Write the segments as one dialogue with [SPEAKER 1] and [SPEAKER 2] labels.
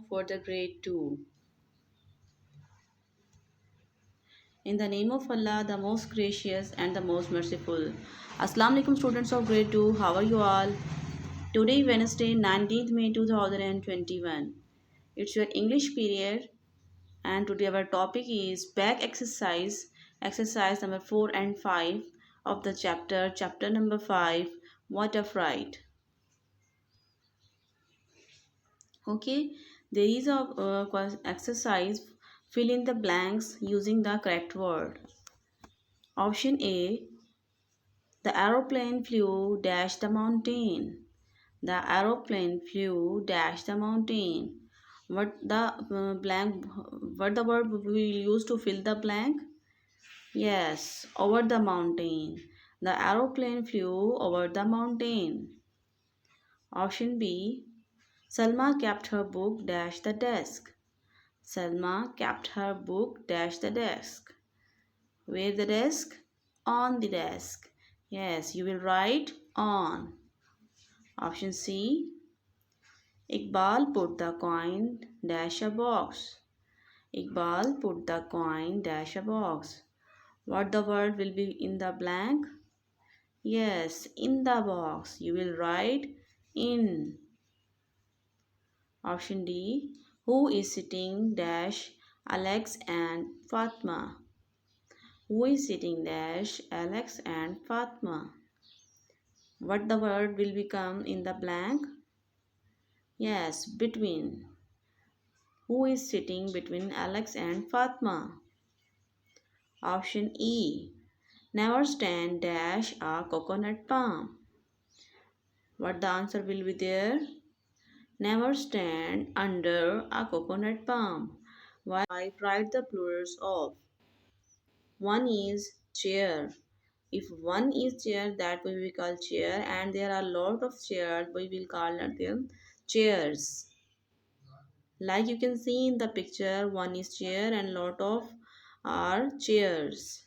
[SPEAKER 1] for the grade 2. In the name of Allah, the most gracious and the most merciful. Assalamu alaikum students of grade 2. How are you all? Today Wednesday 19th May 2021. It's your English period and today our topic is back exercise number 4 and 5 of the chapter number 5, what a fright. Okay, there is a exercise, fill in the blanks using the correct word. Option A, the aeroplane flew dash the mountain. The aeroplane flew dash the mountain. What the word we will use to fill the blank? Yes, over the mountain. The aeroplane flew over the mountain. Option B, Salma kept her book dash the desk. Salma kept her book dash the desk. Where the desk? On the desk. Yes, you will write on. Option C, Iqbal put the coin dash a box. Iqbal put the coin dash a box. What the word will be in the blank? Yes, in the box. You will write in. Option D, who is sitting dash Alex and Fatma. Who is sitting dash Alex and Fatma. What the word will become in the blank? Yes, between. Who is sitting between Alex and Fatma? Option E, never stand dash a coconut palm. What the answer will be there? Never stand under a coconut palm. Why? Write the plurals of. One is chair. If one is chair, that we will call chair, and there are a lot of chairs, we will call them chairs. Like you can see in the picture, one is chair and lot of are chairs.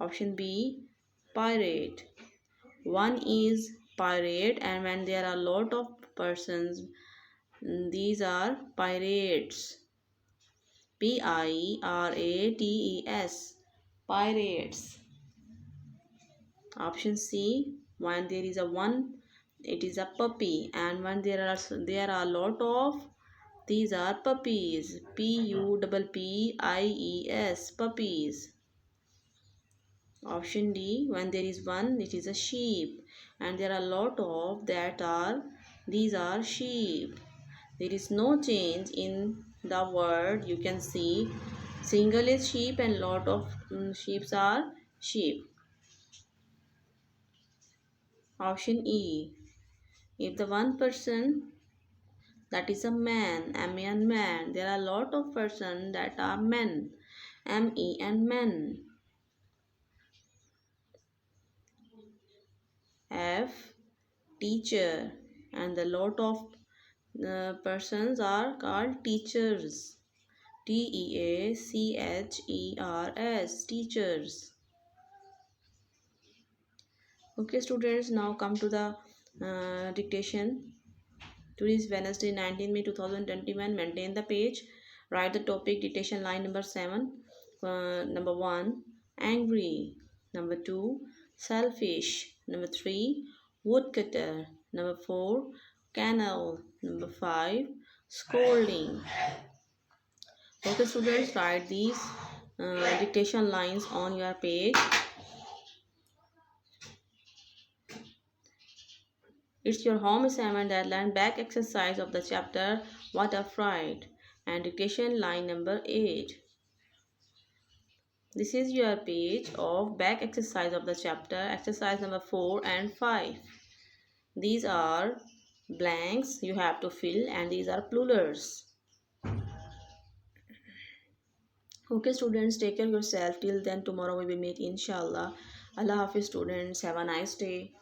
[SPEAKER 1] Option B, pirate. One is pirate, and when there are a lot of persons, these are pirates. Pirates. Pirates. Option C, when there is a one, it is a puppy, and when there are a lot of, these are puppies. Puppies. Puppies. Option D, when there is one, it is a sheep, and there are a lot of that are, these are sheep. There is no change in the word. You can see single is sheep and lot of sheeps are sheep. Option E, if the one person, that is a man, man. There are a lot of person that are men, men, men. F, teacher, and the lot of persons are called teachers. Teachers, teachers. Okay students, now come to the dictation. Today is Wednesday 19 May 2021. Maintain the page. Write the topic dictation line number 7. Number 1, angry. Number 2, selfish. Number 3, woodcutter. Number 4, canal. Number 5, scolding. Okay students, write these dictation lines on your page. It's your home assignment that learn back exercise of the chapter What a Fright and dictation line number 8. This is your page of back exercise of the chapter, exercise number 4 and 5. These are blanks you have to fill and these are plurals. Okay students, take care of yourself. Till then, tomorrow we will meet inshallah. Allah Hafiz students. Have a nice day.